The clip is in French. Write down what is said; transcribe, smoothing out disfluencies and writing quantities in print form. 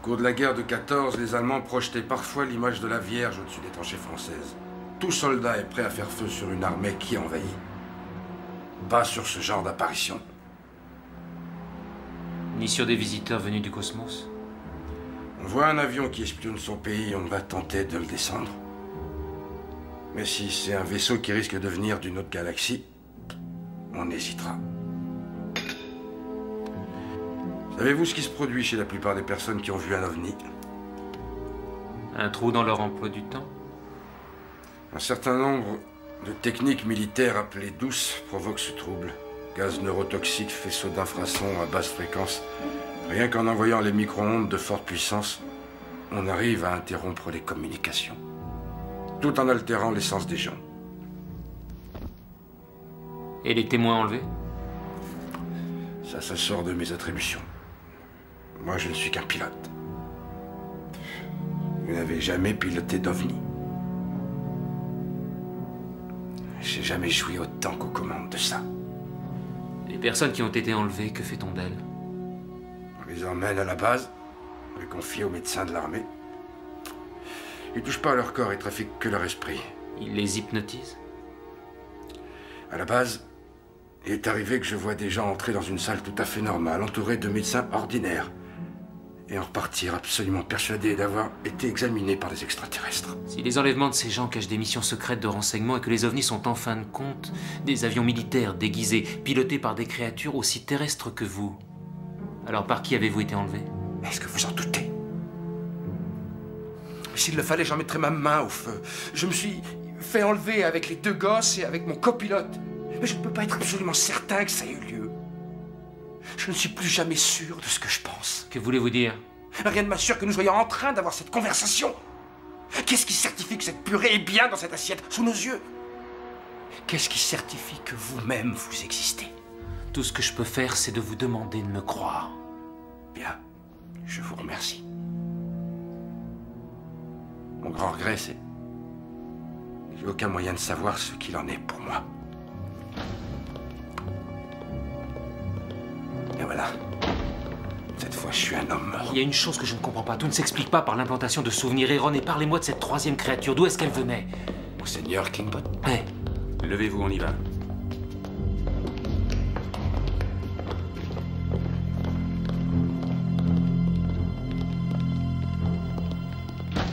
cours de la guerre de 14, les Allemands projetaient parfois l'image de la Vierge au-dessus des tranchées françaises. Tout soldat est prêt à faire feu sur une armée qui envahit. Pas sur ce genre d'apparition. Ni sur des visiteurs venus du cosmos? On voit un avion qui espionne son pays, on va tenter de le descendre. Mais si c'est un vaisseau qui risque de venir d'une autre galaxie, on hésitera. Savez-vous ce qui se produit chez la plupart des personnes qui ont vu un ovni? Un trou dans leur emploi du temps? Un certain nombre de techniques militaires appelées douces provoquent ce trouble. Gaz neurotoxique, faisceaux d'infrasons à basse fréquence. Rien qu'en envoyant les micro-ondes de forte puissance, on arrive à interrompre les communications. Tout en altérant l'essence des gens. Et les témoins enlevés? Ça sort de mes attributions. Moi, je ne suis qu'un pilote. Vous n'avez jamais piloté d'OVNI. J'ai jamais joui autant qu'aux commandes de ça. Les personnes qui ont été enlevées, que fait-on d'elles? On les emmène à la base, on les confie aux médecins de l'armée. Ils ne touchent pas à leur corps, ils trafiquent que leur esprit. Ils les hypnotisent? À la base, il est arrivé que je vois des gens entrer dans une salle tout à fait normale, entourés de médecins ordinaires, et en repartir absolument persuadés d'avoir été examinés par des extraterrestres. Si les enlèvements de ces gens cachent des missions secrètes de renseignement et que les ovnis sont en fin de compte des avions militaires déguisés, pilotés par des créatures aussi terrestres que vous, alors par qui avez-vous été enlevé? Est-ce que vous en doutez? S'il le fallait, j'en mettrais ma main au feu. Je me suis fait enlever avec les 2 gosses et avec mon copilote. Mais je ne peux pas être absolument certain que ça ait eu lieu. Je ne suis plus jamais sûr de ce que je pense. Que voulez-vous dire? Rien ne m'assure que nous soyons en train d'avoir cette conversation. Qu'est-ce qui certifie que cette purée est bien dans cette assiette, sous nos yeux? Qu'est-ce qui certifie que vous-même, vous existez? Tout ce que je peux faire, c'est de vous demander de me croire. Bien, je vous remercie. Mon grand regret, c'est... j'ai aucun moyen de savoir ce qu'il en est pour moi. Et voilà. Cette fois, je suis un homme mort. Il y a une chose que je ne comprends pas. Tout ne s'explique pas par l'implantation de souvenirs erronés. Parlez-moi de cette 3e créature. D'où est-ce qu'elle venait? Monseigneur Kingbot. Ouais. Levez-vous, on y va.